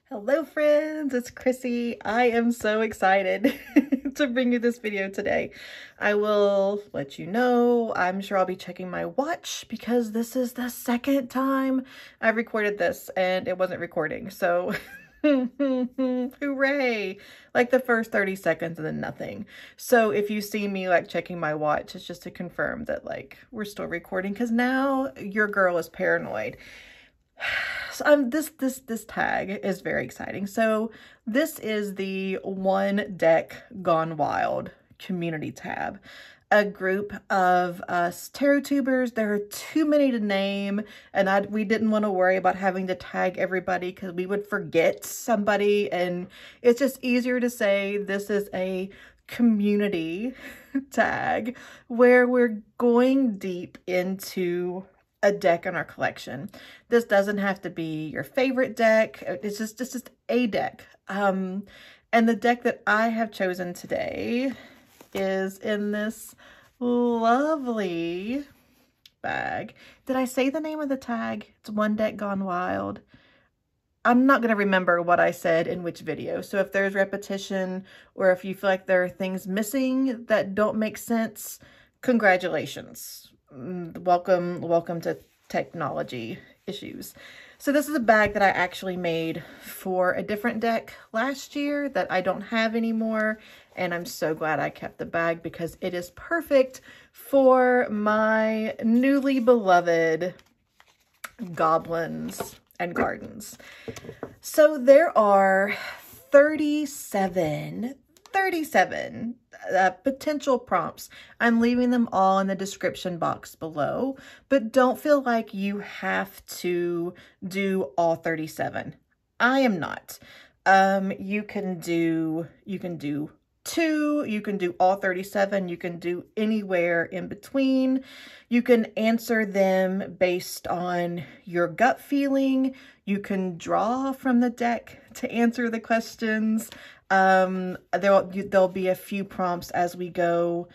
Hello friends, it's Chrissy. I am so excited to bring you this video today. I will let you know, I'm sure I'll be checking my watch because this is the second time I've recorded this and it wasn't recording. So hooray, like the first 30 seconds and then nothing. So if you see me like checking my watch, it's just to confirm that like we're still recording because now your girl is paranoid. So this tag is very exciting. So this is the One Deck Gone Wild community tab, a group of us tarot tubers. There are too many to name, and we didn't want to worry about having to tag everybody because we would forget somebody, and it's just easier to say this is a community tag where we're going deep into a deck in our collection. This doesn't have to be your favorite deck. It's just a deck. And the deck that I have chosen today is in this lovely bag. Did I say the name of the tag? It's One Deck Gone Wild. I'm not going to remember what I said in which video. So if there's repetition or if you feel like there are things missing that don't make sense, congratulations. Welcome to technology issues. So this is a bag that I actually made for a different deck last year that I don't have anymore, and I'm so glad I kept the bag because it is perfect for my newly beloved Goblins and Gardens. So there are 37 potential prompts. I'm leaving them all in the description box below, but don't feel like you have to do all 37. I am not. You can do 2, you can do all 37, you can do anywhere in between. You can answer them based on your gut feeling. You can draw from the deck to answer the questions. There'll be a few prompts as we go.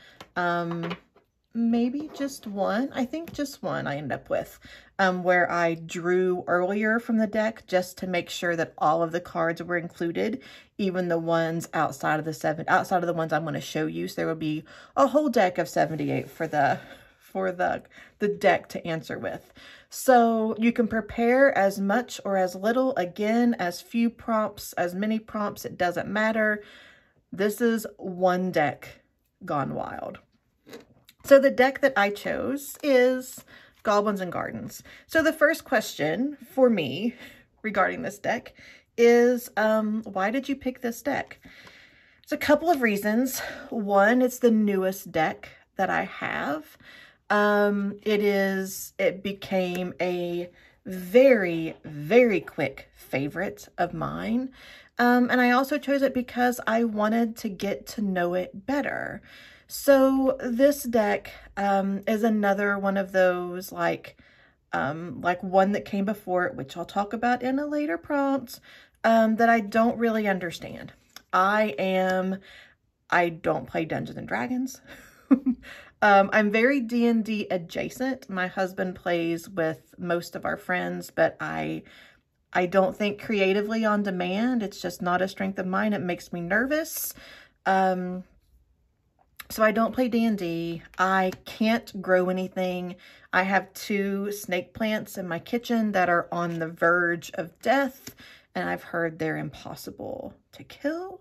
Maybe just one. I think just one I end up with, where I drew earlier from the deck just to make sure that all of the cards were included, even the ones outside of the ones I'm going to show you. So there will be a whole deck of 78 for the deck to answer with. So you can prepare as much or as little, again, as few prompts, as many prompts, it doesn't matter. This is One Deck Gone Wild. So the deck that I chose is Goblins and Gardens. So the first question for me regarding this deck is, why did you pick this deck? There's a couple of reasons. One, it's the newest deck that I have. It became a very, very quick favorite of mine. And I also chose it because I wanted to get to know it better. So this deck, is another one of those like one that came before it, which I'll talk about in a later prompt, that I don't really understand. I don't play Dungeons and Dragons. I'm very D&D adjacent. My husband plays with most of our friends, but I don't think creatively on demand. It's just not a strength of mine. It makes me nervous. So I don't play D&D. I can't grow anything. I have 2 snake plants in my kitchen that are on the verge of death, and I've heard they're impossible to kill.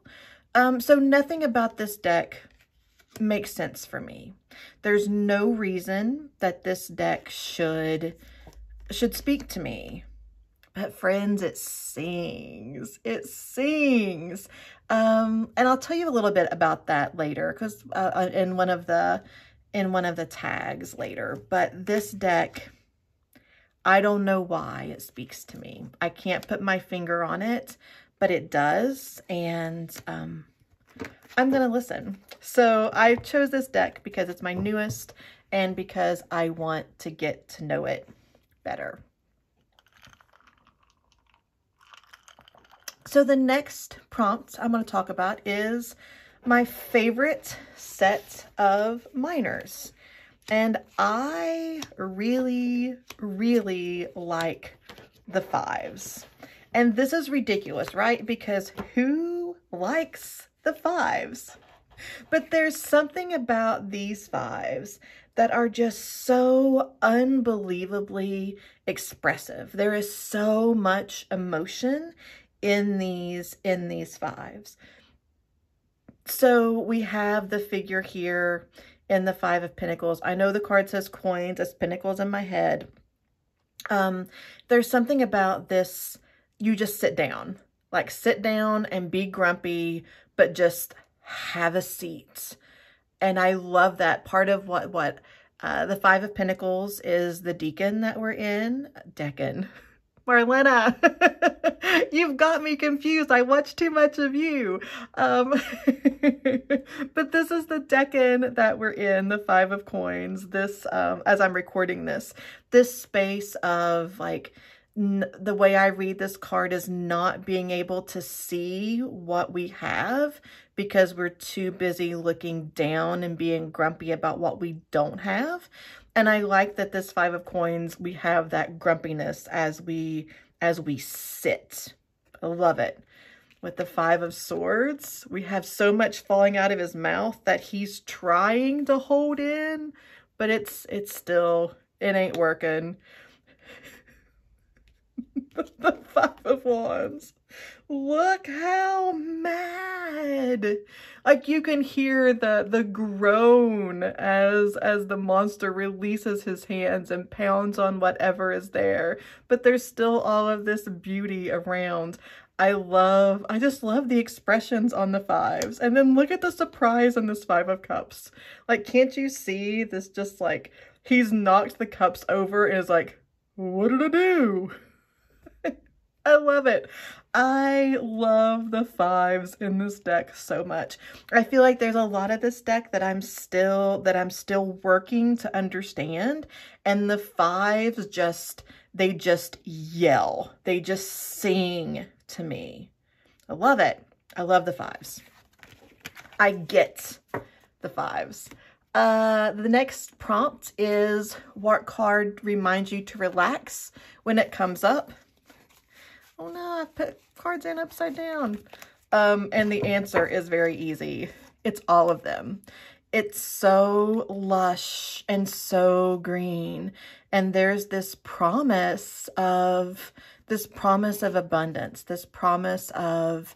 So nothing about this deck makes sense for me. There's no reason that this deck should speak to me. But friends, it sings. It sings. And I'll tell you a little bit about that later, because in one of the tags later. But this deck, I don't know why it speaks to me. I can't put my finger on it, but it does, and I'm gonna listen. So I chose this deck because it's my newest and because I want to get to know it better. So the next prompt I'm going to talk about is my favorite set of minors. And I really, really like the 5s. And this is ridiculous, right? Because who likes the fives? But there's something about these fives that are just so unbelievably expressive. There is so much emotion in these fives. So we have the figure here in the Five of Pentacles. I know the card says coins, it's pentacles in my head. There's something about this, you just sit down. Like sit down and be grumpy, but just have a seat. And I love that. Part of what the Five of Pentacles is the decan that we're in. Decan. Marlena, you've got me confused. I watch too much of you. But this is the decan that we're in, the Five of Coins. This, as I'm recording this space of like, the way I read this card is not being able to see what we have because we're too busy looking down and being grumpy about what we don't have. And I like that this Five of Coins, we have that grumpiness as we sit. I love it. With the Five of Swords, we have so much falling out of his mouth that he's trying to hold in, but it's still, it ain't working. The Five of Wands. Look how mad. Like you can hear the groan as the monster releases his hands and pounds on whatever is there. But there's still all of this beauty around. I just love the expressions on the fives. And then look at the surprise in this Five of Cups. Like, can't you see this? Just like he's knocked the cups over and is like, what did I do? I love it. I love the fives in this deck so much. I feel like there's a lot of this deck that I'm still working to understand, and the fives they just yell. They just sing to me. I love it. I love the fives. I get the fives. The next prompt is what card reminds you to relax when it comes up? Oh no, I put cards in upside down. And the answer is very easy. It's all of them. It's so lush and so green. And there's this promise of abundance, this promise of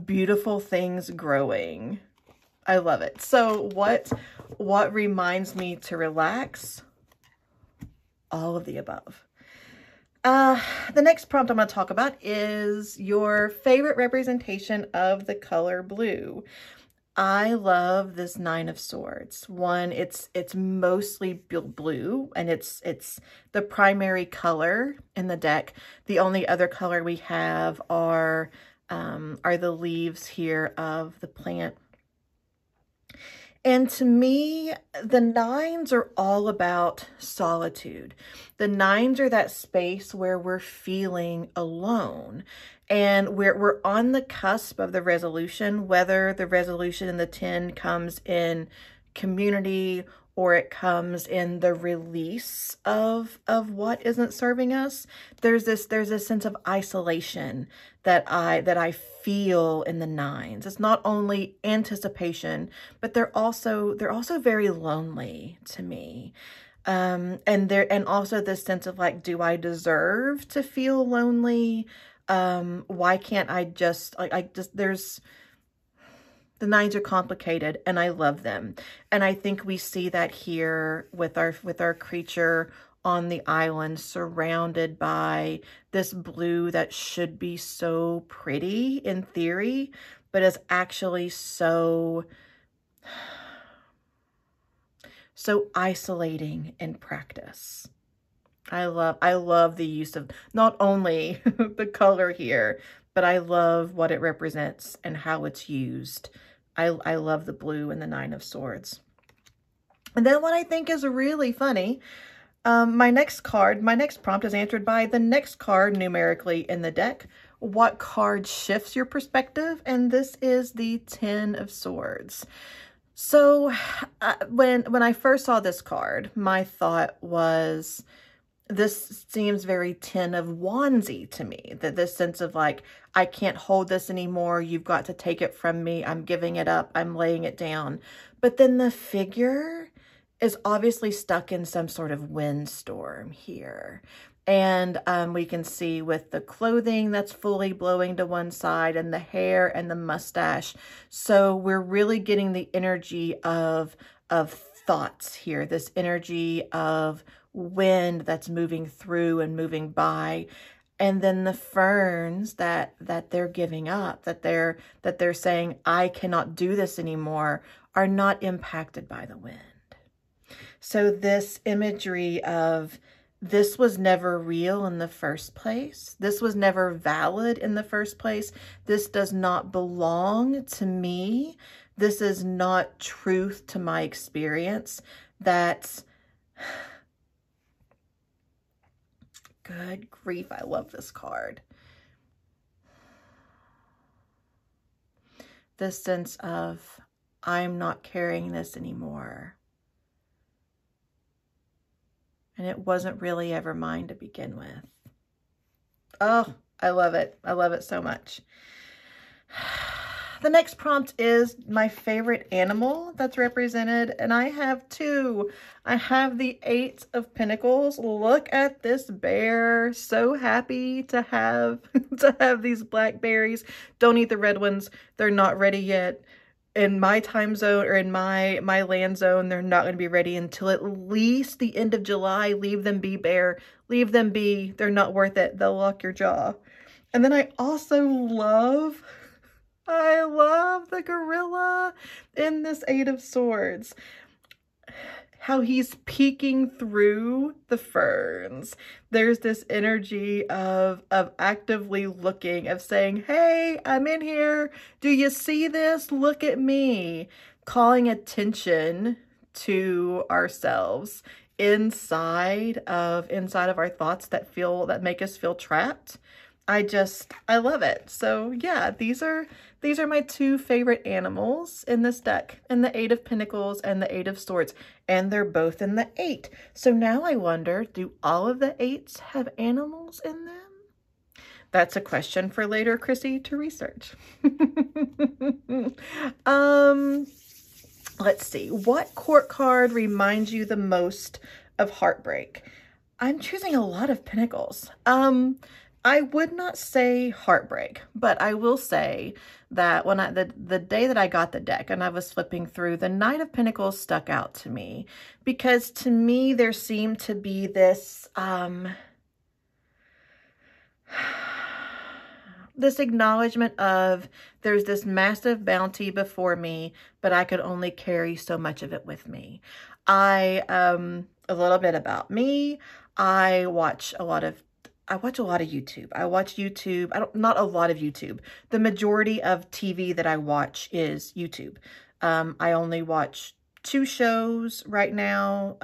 beautiful things growing. I love it. So what reminds me to relax? All of the above. The next prompt I'm going to talk about is your favorite representation of the color blue. I love this Nine of Swords. One, it's mostly blue, and it's the primary color in the deck. The only other color we have are the leaves here of the plant. And to me, the nines are all about solitude. The nines are that space where we're feeling alone. And we're on the cusp of the resolution, whether the resolution in the 10 comes in community or it comes in the release of what isn't serving us. There's this sense of isolation that I feel in the nines. It's not only anticipation, but they're also very lonely to me. And also this sense of like, do I deserve to feel lonely? Why can't I just the nines are complicated, and I love them. And I think we see that here with our creature on the island, surrounded by this blue that should be so pretty in theory, but is actually so isolating in practice. I love the use of not only the color here, but I love what it represents and how it's used. I love the blue and the Nine of Swords. And then what I think is really funny, my next prompt is answered by the next card numerically in the deck. What card shifts your perspective? And this is the Ten of Swords. So when I first saw this card, my thought was this seems very Ten of Wandsy to me, that this sense of like, I can't hold this anymore. You've got to take it from me. I'm giving it up. I'm laying it down. But then the figure is obviously stuck in some sort of windstorm here. And we can see with the clothing that's fully blowing to one side and the hair and the mustache. So we're really getting the energy of thoughts here, this energy of wind that's moving through and moving by. And then the ferns that they're giving up, that they're saying, I cannot do this anymore, are not impacted by the wind. So this imagery of this was never real in the first place. This was never valid in the first place. This does not belong to me. This is not truth to my experience. That's good grief. I love this card. This sense of I'm not carrying this anymore. And it wasn't really ever mine to begin with. Oh, I love it. I love it so much. The next prompt is my favorite animal that's represented, and I have two. I have the Eight of Pentacles. Look at this bear. So happy to have these blackberries. Don't eat the red ones. They're not ready yet. In my time zone or in my land zone, they're not going to be ready until at least the end of July. Leave them be, bear. Leave them be. They're not worth it. They'll lock your jaw. And then I also love the gorilla in this Eight of Swords. How he's peeking through the ferns. There's this energy of actively looking, of saying, hey, I'm in here. Do you see this? Look at me. Calling attention to ourselves inside of our thoughts that make us feel trapped. I love it. So yeah, these are my two favorite animals in this deck, in the Eight of Pentacles and the Eight of Swords, and they're both in the 8. So now I wonder, do all of the 8s have animals in them? That's a question for later, Chrissy, to research. Let's see. What court card reminds you the most of Heartbreak? I'm choosing a lot of Pentacles. I would not say Heartbreak, but I will say that when the day that I got the deck and I was flipping through, the Knight of Pentacles stuck out to me, because to me there seemed to be this this acknowledgement of there's this massive bounty before me, but I could only carry so much of it with me. A little bit about me. I watch a lot of YouTube. Not a lot of YouTube. The majority of TV that I watch is YouTube. I only watch 2 shows right now.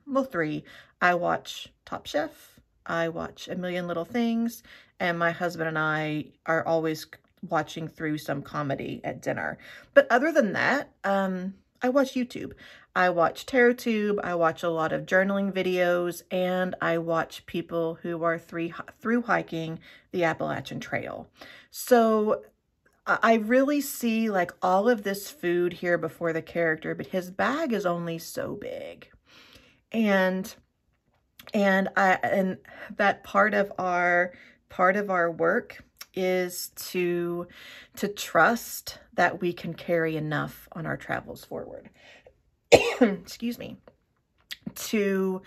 Well, 3. I watch Top Chef. I watch A Million Little Things. And my husband and I are always watching through some comedy at dinner. But other than that, I watch YouTube. I watch TarotTube, I watch a lot of journaling videos, and I watch people who are through hiking the Appalachian Trail. So I really see like all of this food here before the character, but his bag is only so big. And that part of our work is to trust that we can carry enough on our travels forward. Excuse me. To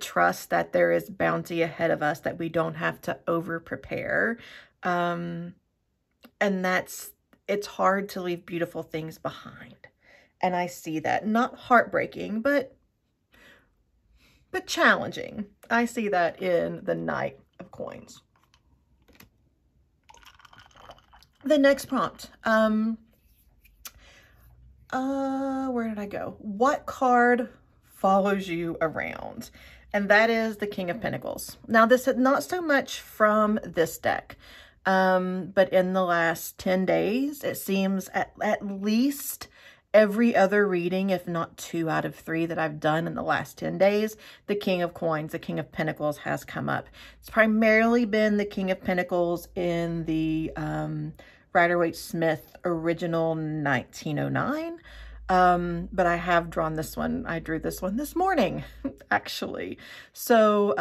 trust that there is bounty ahead of us, that we don't have to over prepare. And it's hard to leave beautiful things behind. And I see that, not heartbreaking, but challenging. I see that in the Knight of Coins. The next prompt, where did I go? What card follows you around? And that is the King of Pentacles. Now, this is not so much from this deck, but in the last 10 days, it seems at least every other reading, if not 2 out of 3 that I've done in the last 10 days, the King of Coins, the King of Pentacles has come up. It's primarily been the King of Pentacles in the Rider-Waite-Smith original 1909. But I have drawn this one. I drew this one this morning, actually. So,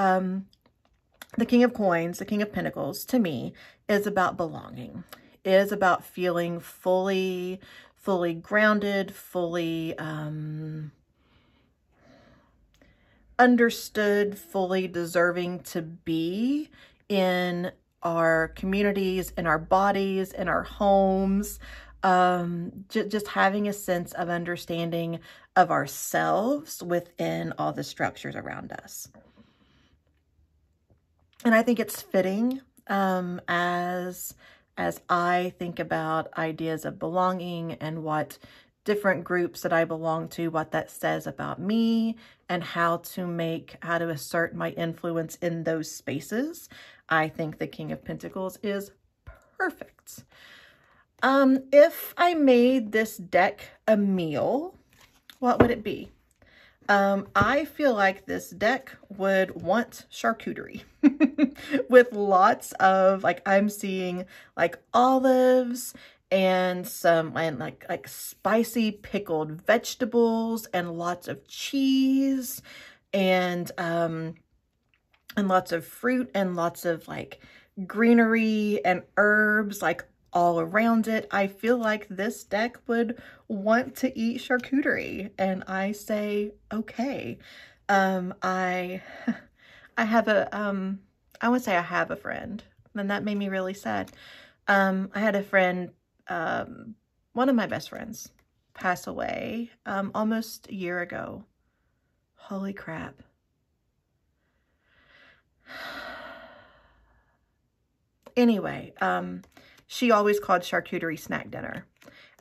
the King of Coins, the King of Pentacles, to me, is about belonging. Is about feeling fully grounded, fully understood, fully deserving to be in our communities, in our bodies, in our homes. Just having a sense of understanding of ourselves within all the structures around us. And I think it's fitting as I think about ideas of belonging and what different groups that I belong to, what that says about me, and how to assert my influence in those spaces. I think the King of Pentacles is perfect. If I made this deck a meal, what would it be? I feel like this deck would want charcuterie with lots of, like, I'm seeing like olives and like spicy pickled vegetables and lots of cheese and lots of fruit and lots of like greenery and herbs, like all around it. I feel like this deck would want to eat charcuterie, and I say, okay. I have I would say I have a friend, and that made me really sad. I had a friend, one of my best friends, pass away, almost a year ago. Holy crap. Anyway, she always called charcuterie snack dinner,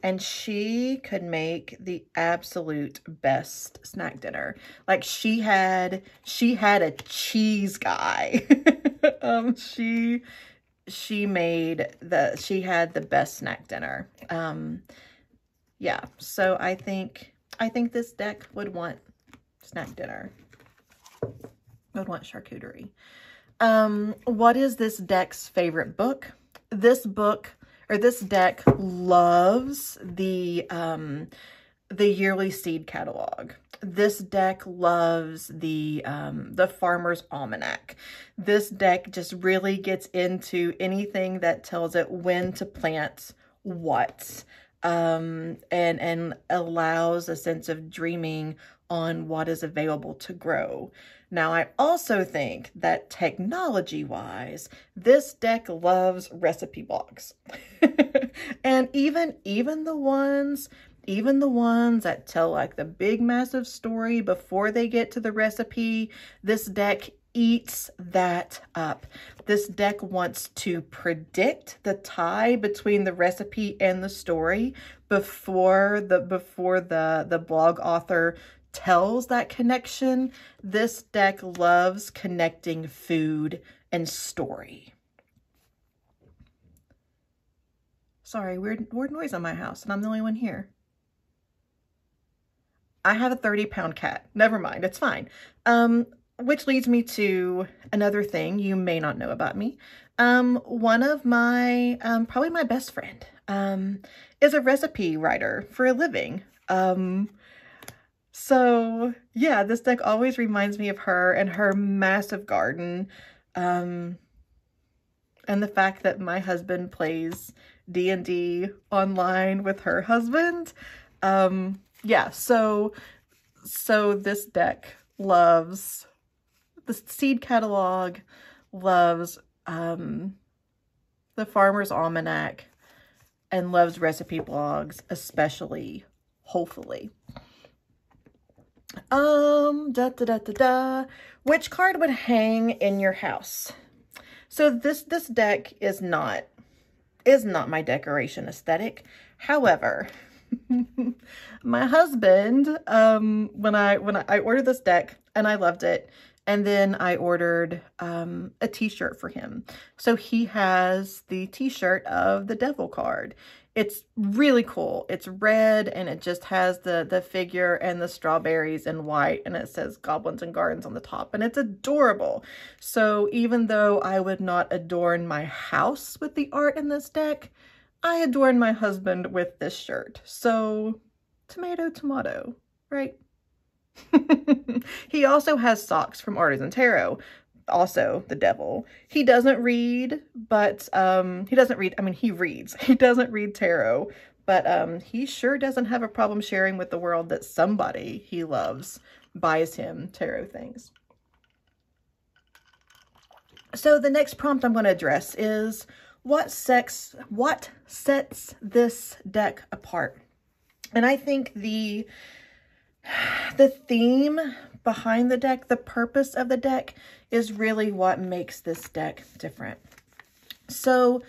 and she could make the absolute best snack dinner. Like, she had a cheese guy. She had the best snack dinner. Yeah, so I think this deck would want snack dinner. Would want charcuterie. What is this deck's favorite book? This deck loves the yearly seed catalog. This deck loves the Farmer's Almanac. This deck just really gets into anything that tells it when to plant what, and allows a sense of dreaming on what is available to grow. Now, I also think that technology-wise, this deck loves recipe blogs. And even the ones that tell like the big massive story before they get to the recipe, this deck eats that up. This deck wants to predict the tie between the recipe and the story before the blog author tells that connection. This deck loves connecting food and story. Sorry, weird noise on my house, and I'm the only one here. I have a 30-pound cat. Never mind, it's fine. Which leads me to another thing you may not know about me. One of my, probably my best friend, is a recipe writer for a living. So yeah, this deck always reminds me of her and her massive garden. And the fact that my husband plays D&D online with her husband. Yeah, so this deck loves the seed catalog, loves the Farmer's Almanac, and loves recipe blogs, especially, hopefully. Which card would hang in your house? So this deck is not my decoration aesthetic. However, my husband, when I ordered this deck and I loved it, and then I ordered a t-shirt for him. So he has the t-shirt of the Devil card. It's really cool. It's red and it just has the figure and the strawberries in white, and it says Goblins and Gardens on the top, and it's adorable. So even though I would not adorn my house with the art in this deck, I adorn my husband with this shirt. So tomato, tomato, right? He also has socks from Artisan Tarot. Also the devil. He doesn't read, but he doesn't read, I mean, he reads. He doesn't read tarot, but he sure doesn't have a problem sharing with the world that somebody he loves buys him tarot things. So the next prompt I'm going to address is what sets this deck apart? And I think the theme behind the deck, the purpose of the deck, is really what makes this deck different. So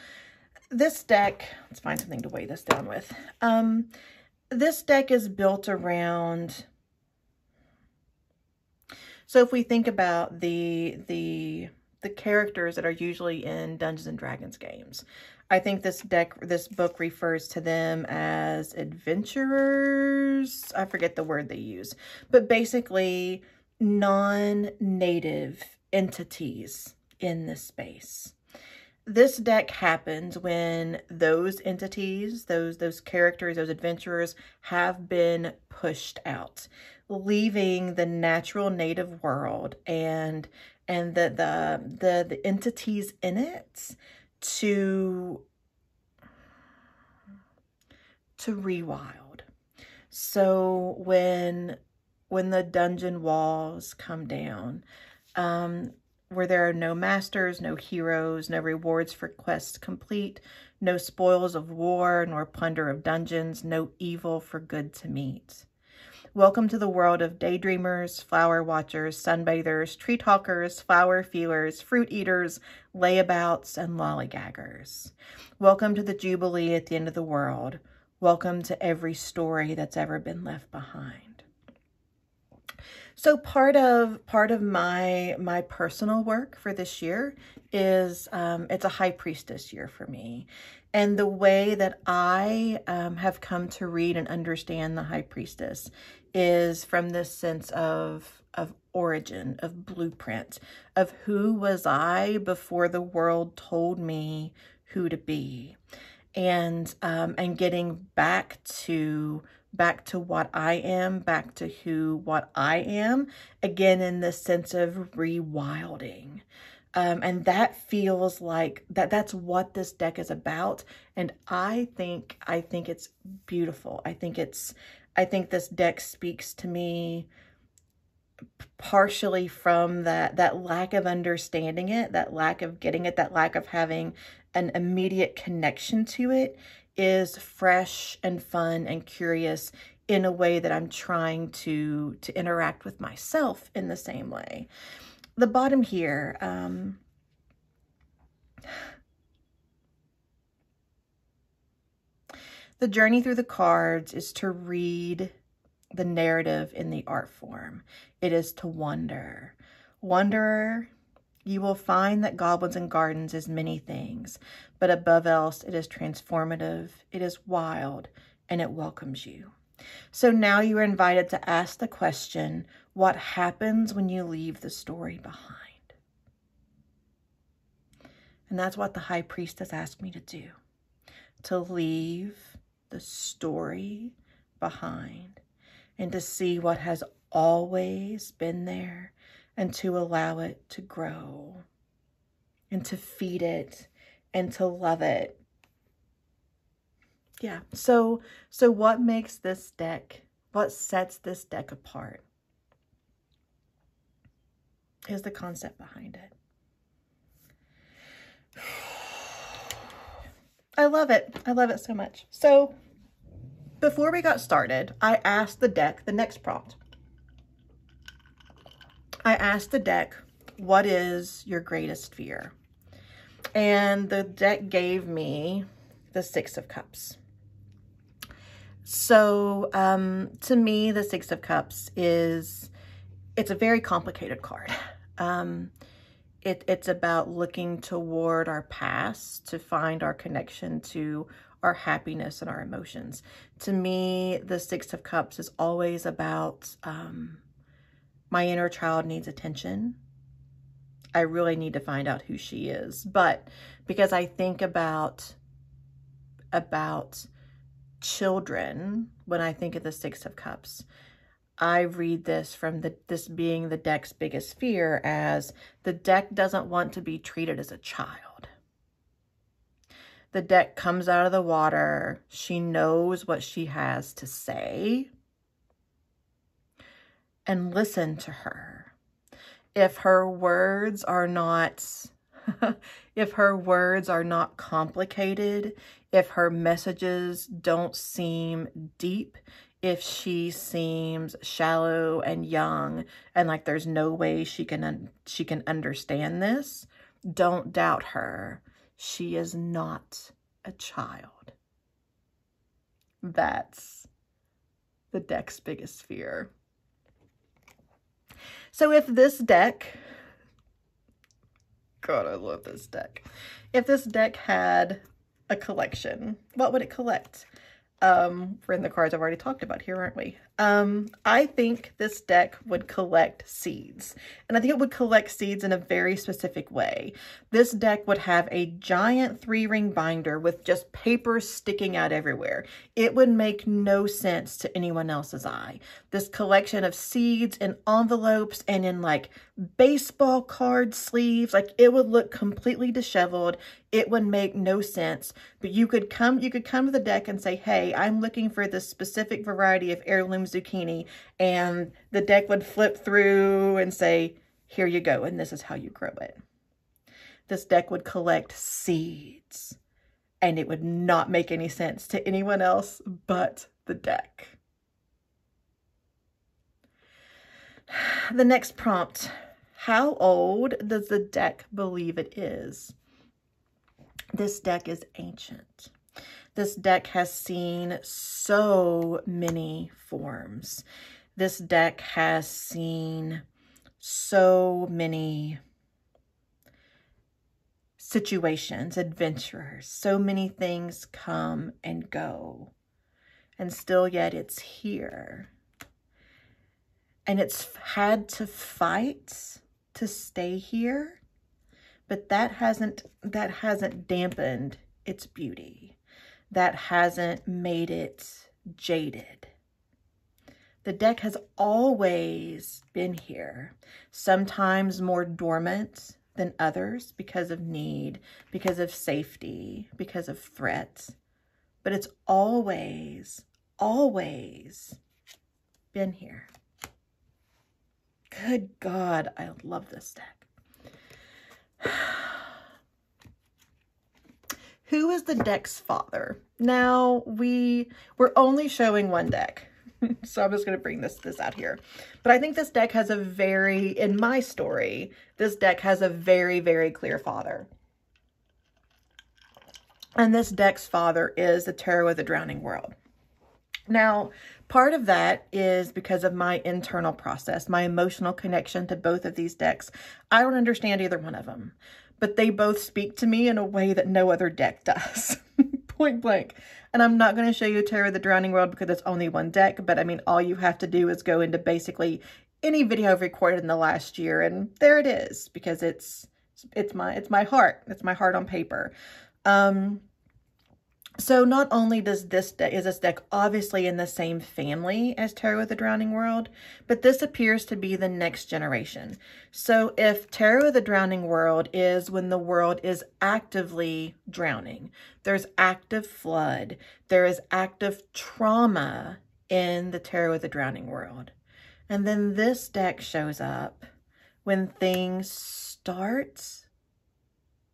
this deck, let's find something to weigh this down with. This deck is built around, so if we think about the characters that are usually in Dungeons and Dragons games, I think this book refers to them as adventurers. I forget the word they use, but basically non-native entities in this space. This deck happens when those entities, those characters, those adventurers have been pushed out, leaving the natural native world and the entities in it to rewild. So when the dungeon walls come down, where there are no masters, no heroes, no rewards for quests complete, no spoils of war, nor plunder of dungeons, no evil for good to meet. Welcome to the world of daydreamers, flower watchers, sunbathers, tree talkers, flower feelers, fruit eaters, layabouts, and lollygaggers. Welcome to the Jubilee at the end of the world. Welcome to every story that's ever been left behind. So part of my personal work for this year is it's a high priestess year for me. And the way that I have come to read and understand the high priestess is from this sense of origin, of blueprint, of who was I before the world told me who to be, and getting back to what I am, back to what I am, again in the sense of rewilding. And that feels like that's what this deck is about. And I think it's beautiful. I think this deck speaks to me partially from that lack of understanding it, that lack of getting it, that lack of having an immediate connection to it, is fresh and fun and curious in a way that I'm trying to interact with myself in the same way. The bottom here, the journey through the cards is to read the narrative in the art form. It is to wonder. Wanderer, you will find that Goblins and Gardens is many things, but above else, it is transformative, it is wild, and it welcomes you. So now you are invited to ask the question, what happens when you leave the story behind? And that's what the high priestess asked me to do, to leave the story behind and to see what has always been there and to allow it to grow and to feed it and to love it. Yeah, so what makes this deck, what sets this deck apart is the concept behind it. I love it. I love it so much. So before we got started, I asked the deck the next prompt. I asked the deck, what is your greatest fear? And the deck gave me the Six of Cups. So to me, the Six of Cups it's a very complicated card. it's about looking toward our past to find our connection to our happiness and our emotions. To me, the Six of Cups is always about my inner child needs attention. I really need to find out who she is. But because I think about children when I think of the Six of Cups, I read this from this being the deck's biggest fear as the deck doesn't want to be treated as a child. The deck comes out of the water. She knows what she has to say. And listen to her. If her words are not, if her words are not complicated, if her messages don't seem deep, if she seems shallow and young and like there's no way she can understand this, don't doubt her. She is not a child. That's the deck's biggest fear. So if this deck, God, I love this deck. If this deck had a collection, what would it collect? We're in the cards I've already talked about here, aren't we? I think this deck would collect seeds. And I think it would collect seeds in a very specific way. This deck would have a giant 3-ring binder with just paper sticking out everywhere. It would make no sense to anyone else's eye. This collection of seeds in envelopes and in like baseball card sleeves, like it would look completely disheveled. It would make no sense, but you could come to the deck and say, hey, I'm looking for this specific variety of heirloom zucchini, and the deck would flip through and say, here you go, and this is how you grow it. This deck would collect seeds, and it would not make any sense to anyone else but the deck. The next prompt, how old does the deck believe it is? This deck is ancient. This deck has seen so many forms. This deck has seen so many situations, adventurers, so many things come and go. And still yet it's here. And it's had to fight to stay here. But that hasn't dampened its beauty. That hasn't made it jaded. The deck has always been here, sometimes more dormant than others because of need, because of safety, because of threat. But it's always, always been here. Good God, I love this deck. Who is the deck's father? Now, we're only showing one deck, so I'm just going to bring this out here. But I think this deck has a very, in my story, this deck has a very, very clear father. And this deck's father is the Tarot of the Drowning World. Now, part of that is because of my internal process, my emotional connection to both of these decks. I don't understand either one of them, but they both speak to me in a way that no other deck does. Point blank. And I'm not going to show you Tarot of the Drowning World because it's only one deck, but I mean, all you have to do is go into basically any video I've recorded in the last year, and there it is, because it's my heart. It's my heart on paper. So not only is this deck obviously in the same family as Tarot of the Drowning World, but this appears to be the next generation. So if Tarot of the Drowning World is when the world is actively drowning, there's active flood, there is active trauma in the Tarot of the Drowning World. And then this deck shows up when things start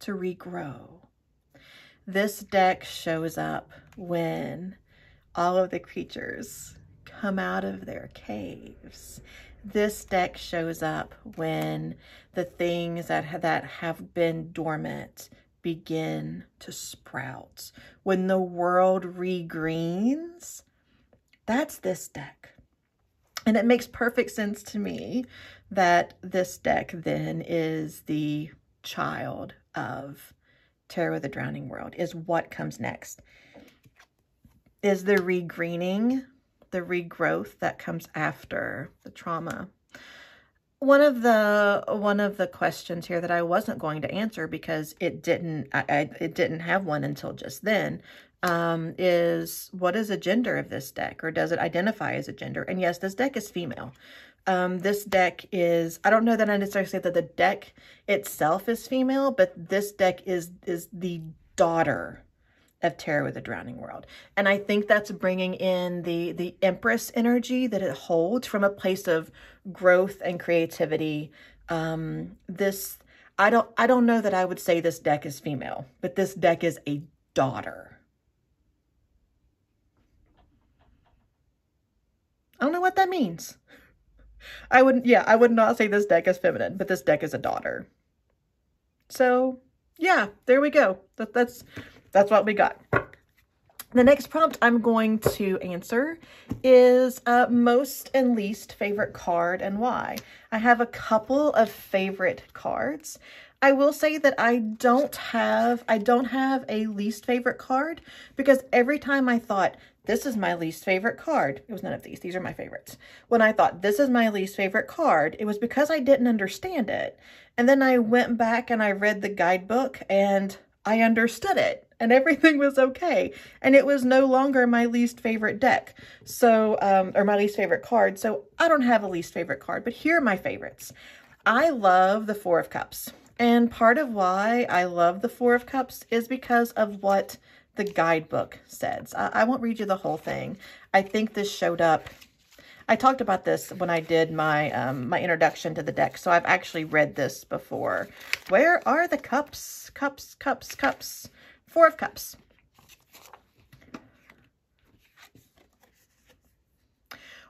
to regrow. This deck shows up when all of the creatures come out of their caves. This deck shows up when the things that have been dormant begin to sprout. When the world regreens, that's this deck. And it makes perfect sense to me that this deck then is the child of Tarot of the Drowning World, is what comes next. Is the regreening, the regrowth that comes after the trauma. One of the questions here that I wasn't going to answer because it didn't have one until just then, is what is the gender of this deck, or does it identify as a gender? And yes, this deck is female. This deck is, I don't know that I necessarily say that the deck itself is female, but this deck is the daughter of Tarot of the Drowning World. And I think that's bringing in the Empress energy that it holds from a place of growth and creativity. I don't know that I would say this deck is female, but this deck is a daughter. I don't know what that means. I would not say this deck is feminine, but this deck is a daughter. So yeah, there we go. That's what we got. The next prompt I'm going to answer is most and least favorite card and why. I have a couple of favorite cards. I will say that I don't have a least favorite card, because every time I thought, this is my least favorite card, it was none of these. These are my favorites. When I thought, this is my least favorite card, it was because I didn't understand it. And then I went back and I read the guidebook and I understood it. And everything was okay. And it was no longer my least favorite deck. So, or my least favorite card. So I don't have a least favorite card, but here are my favorites. I love the Four of Cups. And part of why I love the Four of Cups is because of what the guidebook says. I won't read you the whole thing. I think this showed up. I talked about this when I did my my introduction to the deck. So I've actually read this before. Where are the cups? Cups, cups, cups. Four of Cups.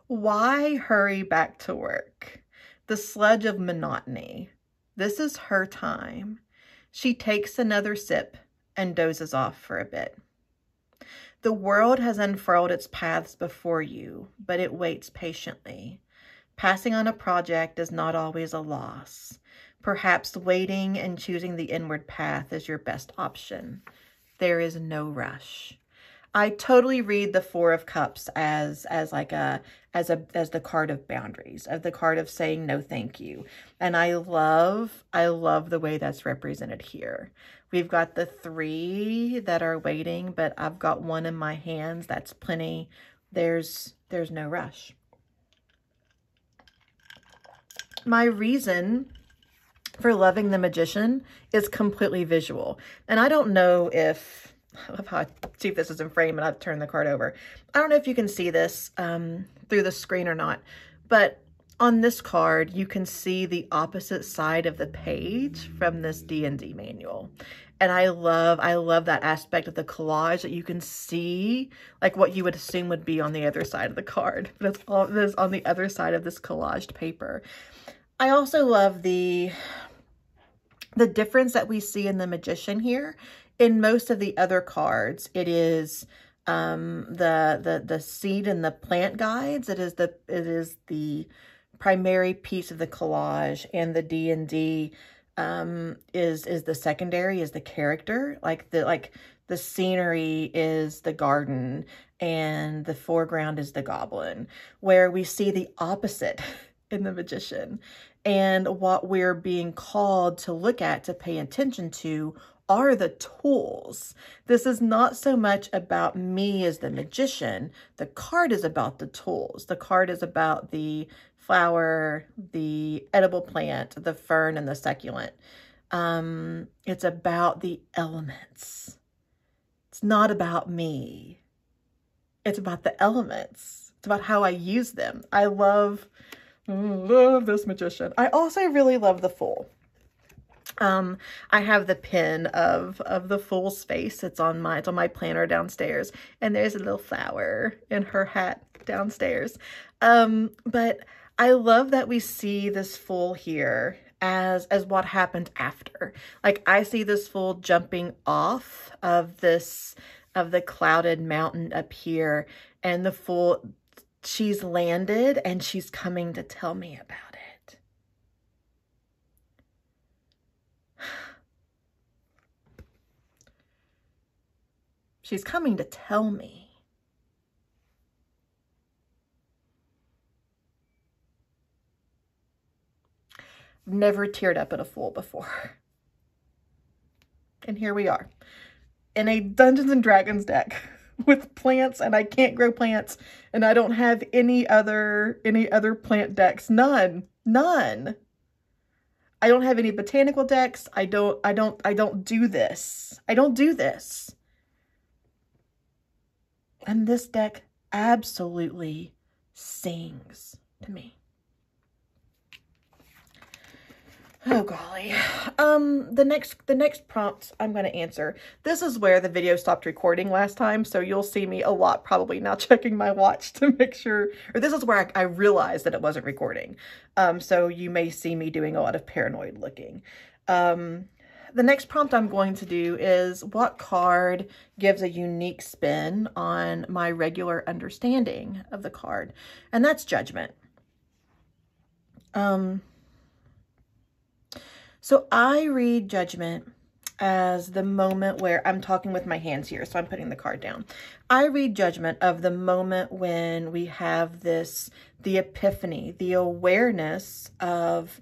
Why hurry back to work? The sludge of monotony. This is her time. She takes another sip and dozes off for a bit. The world has unfurled its paths before you, but it waits patiently. Passing on a project is not always a loss. Perhaps waiting and choosing the inward path is your best option. There is no rush. I totally read the Four of Cups as the card of boundaries, of the card of saying no thank you. And I love the way that's represented here. We've got the three that are waiting, but I've got one in my hands. That's plenty. There's no rush. My reason for loving the Magician is completely visual. And I don't know if, I love how I see if this is in frame and I've turned the card over. I don't know if you can see this through the screen or not, but on this card, you can see the opposite side of the page from this D&D manual. And I love that aspect of the collage, that you can see like what you would assume would be on the other side of the card, but it's all this on the other side of this collaged paper. I also love the difference that we see in the Magician here. In most of the other cards, it is the seed and the plant guides. It is the primary piece of the collage, and the D&D is the secondary, is the character. Like the scenery is the garden and the foreground is the goblin, where we see the opposite in the Magician. And what we're being called to look at, to pay attention to, are the tools. This is not so much about me as the Magician. The card is about the tools. The card is about the flower, the edible plant, the fern, and the succulent. It's about the elements. It's not about me. It's about the elements. It's about how I use them. I love this Magician. I also really love the Fool. I have the pin of the Fool's face. It's on my planner downstairs, and there's a little flower in her hat downstairs. But I love that we see this Fool here as what happened after. Like, I see this Fool jumping off of the clouded mountain up here, and the Fool, she's landed and she's coming to tell me about it. She's coming to tell me. Never teared up at a Fool before. And here we are in a Dungeons and Dragons deck with plants, and I can't grow plants, and I don't have any other plant decks. None. I don't have any botanical decks. I don't do this. I don't do this. And this deck absolutely sings to me. Oh golly. The next prompt I'm going to answer. This is where the video stopped recording last time, so you'll see me a lot probably now checking my watch to make sure, or this is where I realized that it wasn't recording. So you may see me doing a lot of paranoid looking. The next prompt I'm going to do is, what card gives a unique spin on my regular understanding of the card? And that's Judgment. So I read Judgment as the moment where I'm talking with my hands here, so I'm putting the card down. I read Judgment of the moment when we have the epiphany, the awareness of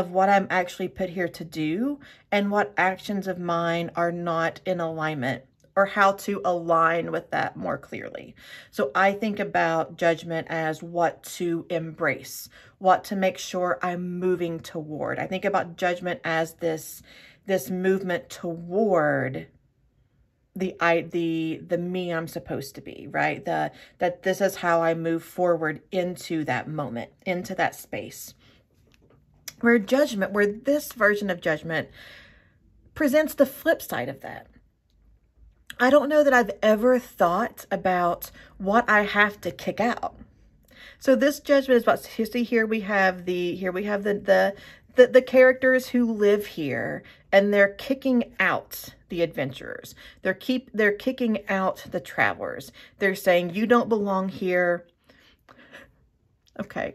what I'm actually put here to do and what actions of mine are not in alignment, or how to align with that more clearly. So I think about Judgment as what to embrace, what to make sure I'm moving toward. I think about Judgment as this movement toward the me I'm supposed to be, right? That this is how I move forward into that moment, into that space. Where this version of Judgment presents the flip side of that. I don't know that I've ever thought about what I have to kick out. So this Judgment is about, see, here we have the characters who live here, and they're kicking out the adventurers. They're kicking out the travelers. They're saying, you don't belong here. Okay,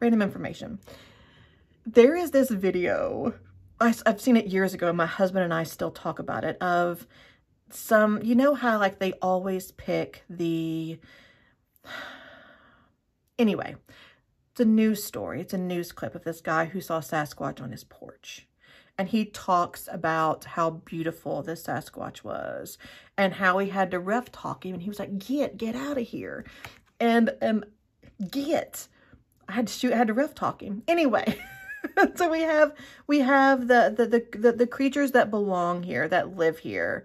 random information. There is this video, I've seen it years ago, and my husband and I still talk about it, of some, you know how like they always pick the, anyway, it's a news story. It's a news clip of this guy who saw Sasquatch on his porch. And he talks about how beautiful this Sasquatch was and how he had to rough talk him. And he was like, get out of here. And I had to rough talk him. Anyway, so we have the creatures that belong here, that live here,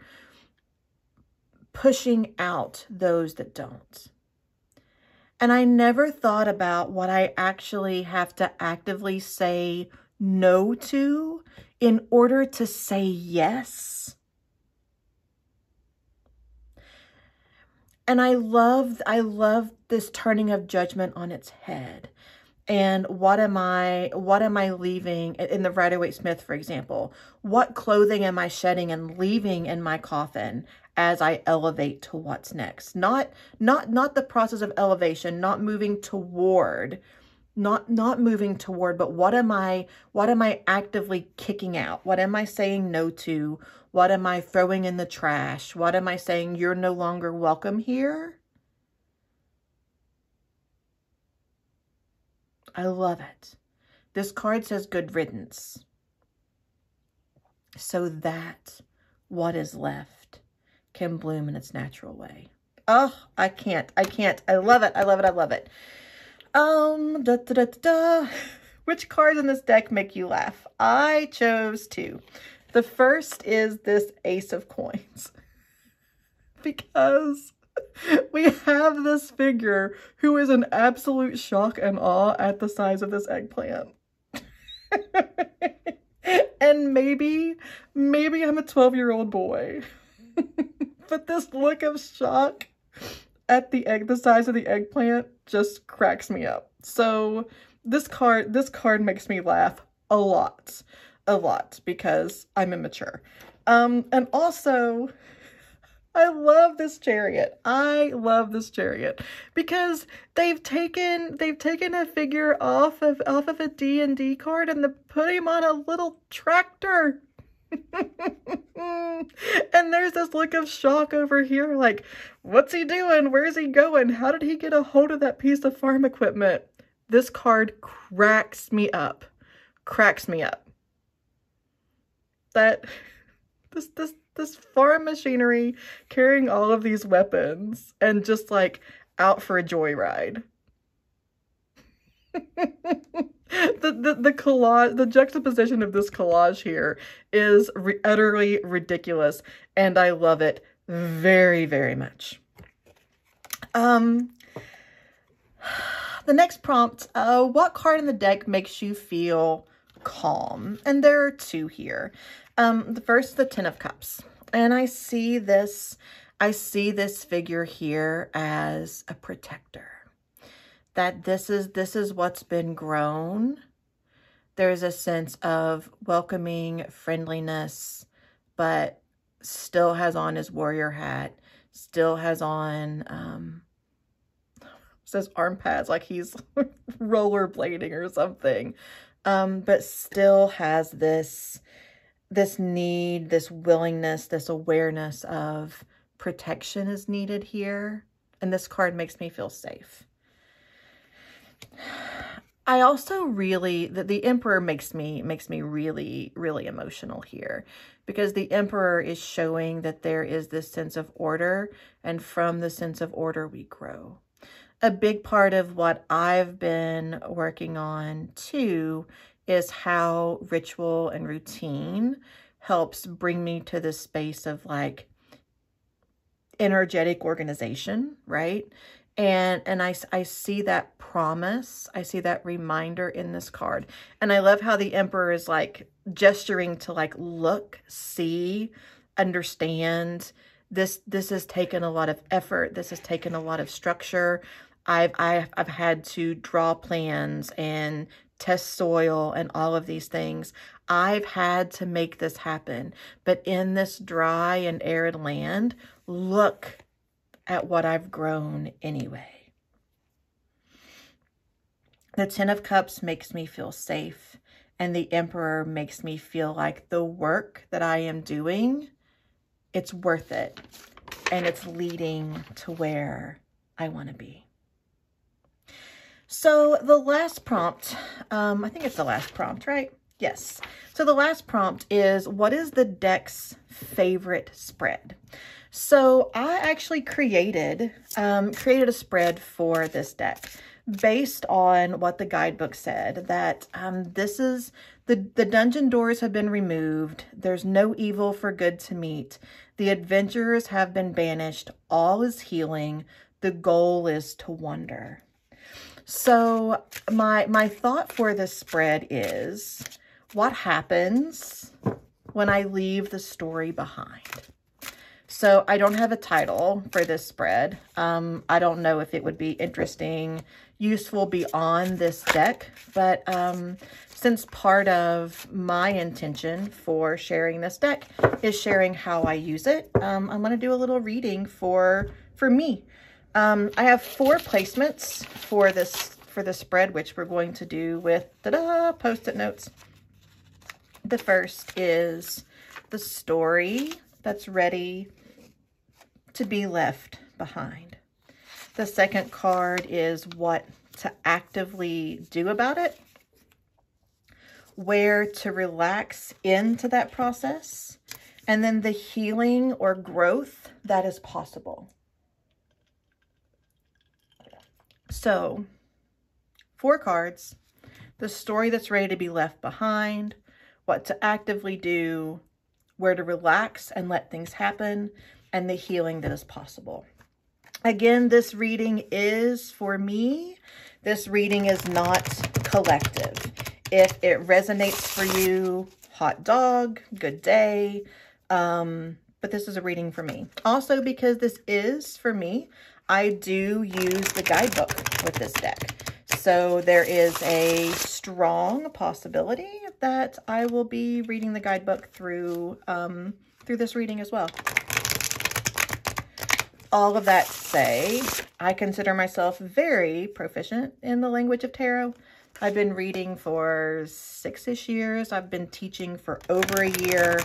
pushing out those that don't. And I never thought about what I actually have to actively say no to in order to say yes. And I love this turning of Judgment on its head. And what am I leaving in the Rider-Waite-Smith, for example? What clothing am I shedding and leaving in my coffin as I elevate to what's next? Not the process of elevation, not moving toward, but what am I actively kicking out? What am I saying no to? What am I throwing in the trash? What am I saying you're no longer welcome here? I love it. This card says good riddance. So that what is left can bloom in its natural way. Oh, I can't. I love it. I love it. Which cards in this deck make you laugh? I chose two. The first is this Ace of Coins. Because we have this figure who is in absolute shock and awe at the size of this eggplant. And maybe I'm a 12-year-old boy. But this look of shock at the size of the eggplant just cracks me up. So this card makes me laugh a lot because I'm immature. And also, I love this Chariot. I love this Chariot because they've taken a figure off of a D&D card and they put him on a little tractor. And there's this look of shock over here, like, what's he doing? Where's he going? How did he get a hold of that piece of farm equipment? This card cracks me up. Cracks me up. That this farm machinery carrying all of these weapons and just like out for a joyride. The collage, the juxtaposition of this collage here is utterly ridiculous, and I love it very, very much. The next prompt, what card in the deck makes you feel calm? And there are two here. The first, the Ten of Cups. And I see this figure here as a protector. That this is what's been grown. There's a sense of welcoming friendliness, but still has on his warrior hat, still has on, says arm pads, like he's rollerblading or something, but still has this need, this willingness, this awareness of protection is needed here. And this card makes me feel safe. I also really, the Emperor makes me really, really emotional here, because the Emperor is showing that there is this sense of order, and from the sense of order we grow. A big part of what I've been working on too is how ritual and routine helps bring me to this space of like energetic organization, right? And I see that promise, I see that reminder in this card. And I love how the Emperor is like gesturing to like look, see, understand. This has taken a lot of effort. This has taken a lot of structure. I've had to draw plans and test soil and all of these things. I've had to make this happen. But in this dry and arid land, look at what I've grown anyway. The Ten of Cups makes me feel safe, and the Emperor makes me feel like the work that I am doing, it's worth it, and it's leading to where I want to be. So the last prompt, I think it's the last prompt, right? Yes. So the last prompt is, what is the deck's favorite spread? So I actually created a spread for this deck based on what the guidebook said, that this is, the dungeon doors have been removed. There's no evil for good to meet. The adventurers have been banished. All is healing. The goal is to wonder. So my thought for this spread is, what happens when I leave the story behind? So I don't have a title for this spread. I don't know if it would be interesting, useful beyond this deck, but since part of my intention for sharing this deck is sharing how I use it, I'm going to do a little reading for me. I have 4 placements for this spread, which we're going to do with Post-it notes. The first is the story that's ready to be left behind. The second card is what to actively do about it, where to relax into that process, and then the healing or growth that is possible. So 4 cards, the story that's ready to be left behind, what to actively do, where to relax and let things happen, and the healing that is possible. Again, this reading is for me. This reading is not collective. If it resonates for you, hot dog, good day. But this is a reading for me. Also, because this is for me, I do use the guidebook with this deck. So there is a strong possibility that I will be reading the guidebook through this reading as well. All of that to say, I consider myself very proficient in the language of tarot. I've been reading for 6-ish years. I've been teaching for over a year.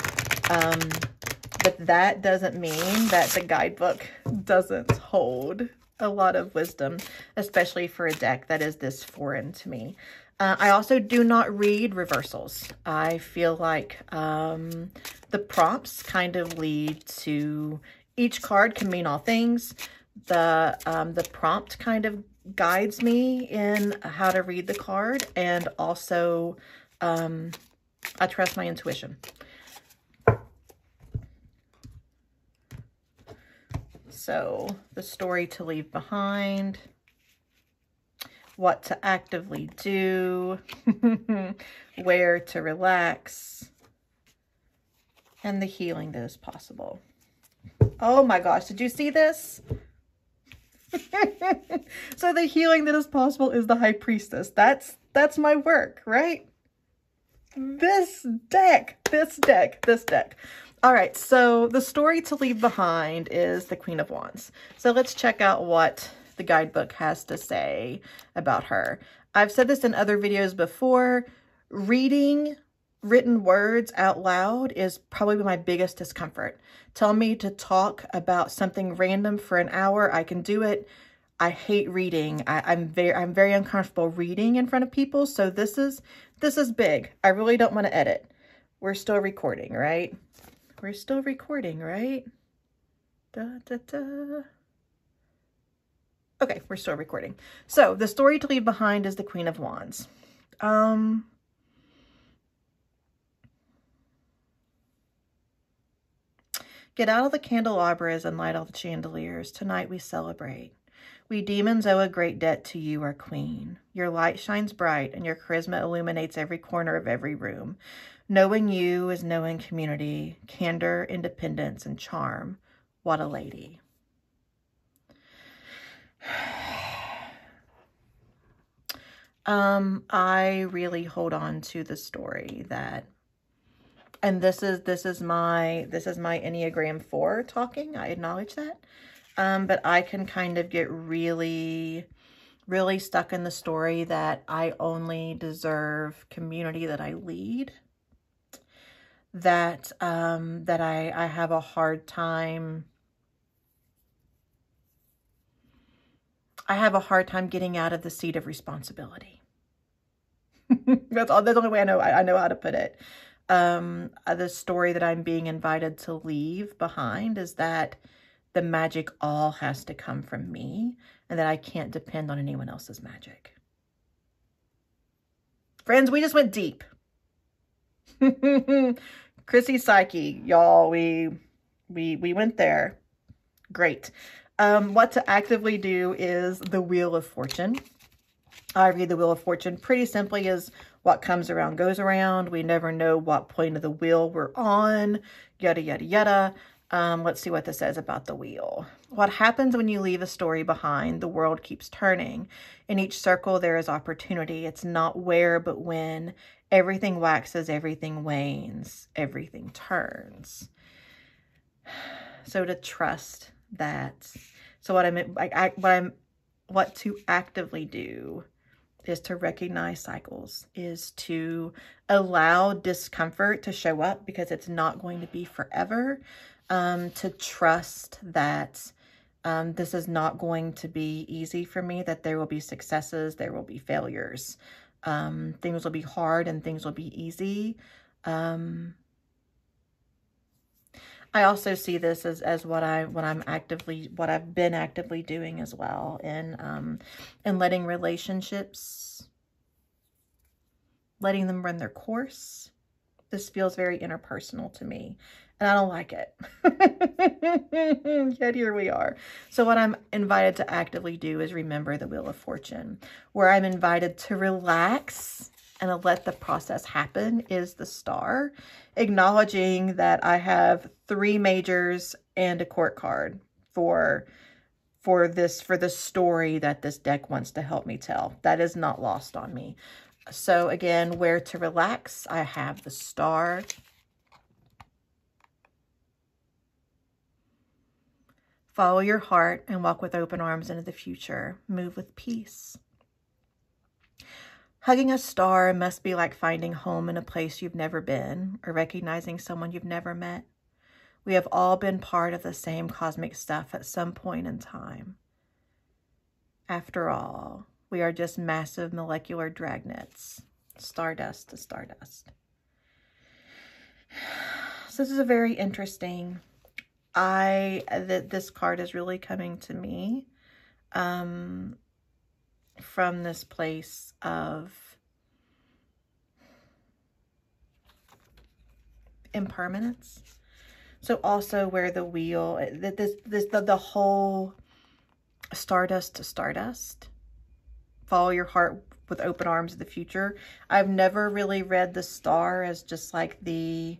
But that doesn't mean that the guidebook doesn't hold a lot of wisdom, especially for a deck that is this foreign to me. I also do not read reversals. I feel like the prompts kind of lead to, each card can mean all things. The prompt kind of guides me in how to read the card, and also I trust my intuition. So the story to leave behind, what to actively do, where to relax, and the healing that is possible. Oh my gosh, did you see this? So the healing that is possible is the High Priestess. That's my work, right? This deck. All right, so the story to leave behind is the Queen of Wands. So let's check out what the guidebook has to say about her. I've said this in other videos before. Reading written words out loud is probably my biggest discomfort. Tell me to talk about something random for an hour, I can do it. I hate reading. I'm very uncomfortable reading in front of people, so this is big. I really don't want to edit. We're still recording, right? We're still recording, right? Da, da, da. Okay, we're still recording. So the story to leave behind is the Queen of Wands. Get out of the candelabras and light all the chandeliers. Tonight we celebrate. We demons owe a great debt to you, our queen. Your light shines bright and your charisma illuminates every corner of every room. Knowing you is knowing community, candor, independence, and charm. What a lady. I really hold on to the story that, and this is my Enneagram 4 talking. I acknowledge that. But I can kind of get really stuck in the story that I only deserve community that I lead. That I have a hard time. I have a hard time getting out of the seat of responsibility. That's the only way I know how to put it. The story that I'm being invited to leave behind is that the magic all has to come from me, and that I can't depend on anyone else's magic. Friends, we just went deep. Chrissy Psyche, y'all, we went there. Great. What to actively do is the Wheel of Fortune. I read the Wheel of Fortune pretty simply as what comes around goes around. We never know what point of the wheel we're on, yada, yada, yada. Let's see what this says about the wheel. What happens when you leave a story behind? The world keeps turning. In each circle, there is opportunity. It's not where, but when. Everything waxes, everything wanes, everything turns. So to trust that. So what to actively do is to recognize cycles, is to allow discomfort to show up because it's not going to be forever. To trust that this is not going to be easy for me, that there will be successes, there will be failures. Things will be hard and things will be easy. I also see this as what I've been actively doing as well in letting relationships, letting them run their course. This feels very interpersonal to me, and I don't like it. Yet here we are. So what I'm invited to actively do is remember the Wheel of Fortune. Where I'm invited to relax and let the process happen is the Star, acknowledging that I have 3 majors and a court card for the story that this deck wants to help me tell. That is not lost on me. So again, where to relax, I have the Star. Follow your heart and walk with open arms into the future. Move with peace. Hugging a star must be like finding home in a place you've never been or recognizing someone you've never met. We have all been part of the same cosmic stuff at some point in time. After all, we are just massive molecular dragnets, stardust to stardust. So this is a very interesting. This card is really coming to me from this place of impermanence. So also where the wheel, the whole stardust to stardust, follow your heart with open arms of the future. I've never really read the star as just like the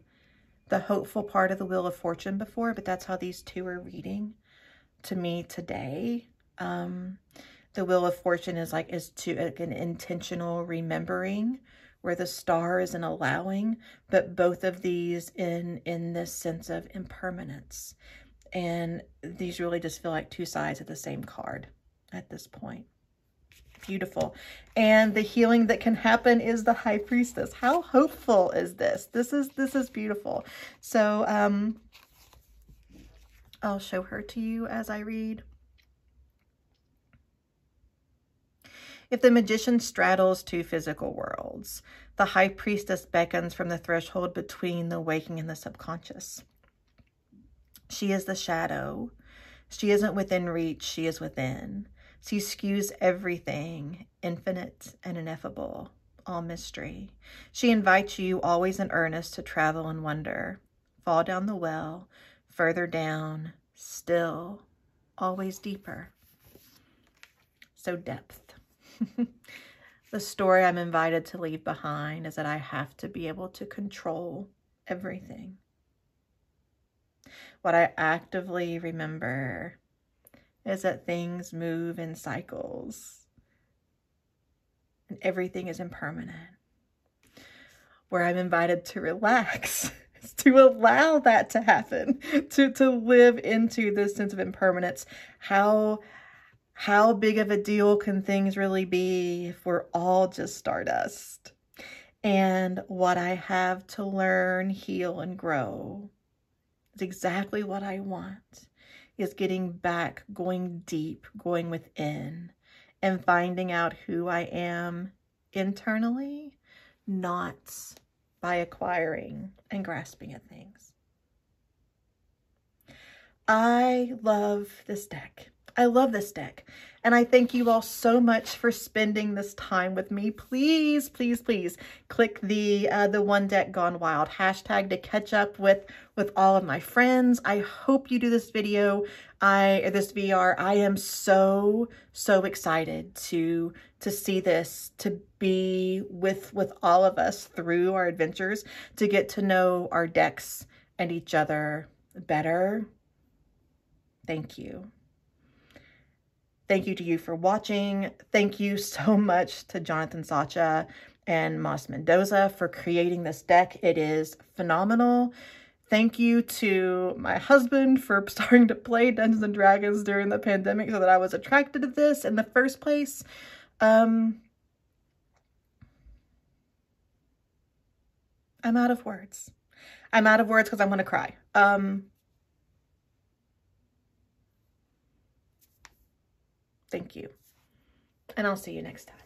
hopeful part of the Wheel of Fortune before, but that's how these two are reading to me today. The Wheel of Fortune is an intentional remembering, where the star is an allowing, but both of these in this sense of impermanence. And these really just feel like two sides of the same card at this point. Beautiful. And the healing that can happen is the High Priestess. How hopeful is this? This is beautiful. So I'll show her to you as I read. If the magician straddles two physical worlds, the High Priestess beckons from the threshold between the waking and the subconscious. She is the shadow. She isn't within reach, she is within. She skews everything, infinite and ineffable, all mystery. She invites you, always in earnest, to travel and wonder. Fall down the well, further down, still, always deeper. So depth. The story I'm invited to leave behind is that I have to be able to control everything. What I actively remember is that things move in cycles and everything is impermanent. Where I'm invited to relax, to allow that to happen, to live into this sense of impermanence. How big of a deal can things really be if we're all just stardust? And what I have to learn, heal, and grow is exactly what I want. Is getting back, going deep, going within, and finding out who I am internally, not by acquiring and grasping at things. I love this deck. I love this deck. And I thank you all so much for spending this time with me. Please, please, please click the One Deck Gone Wild hashtag to catch up with all of my friends. I hope you do this video, this VR. I am so excited to see this, to be with all of us through our adventures, to get to know our decks and each other better. Thank you. Thank you to you for watching. Thank you so much to Jonathan Sacha and Mas Mendoza for creating this deck. It is phenomenal. Thank you to my husband for starting to play Dungeons and Dragons during the pandemic so that I was attracted to this in the first place. I'm out of words. I'm out of words because I'm going to cry. Thank you. And I'll see you next time.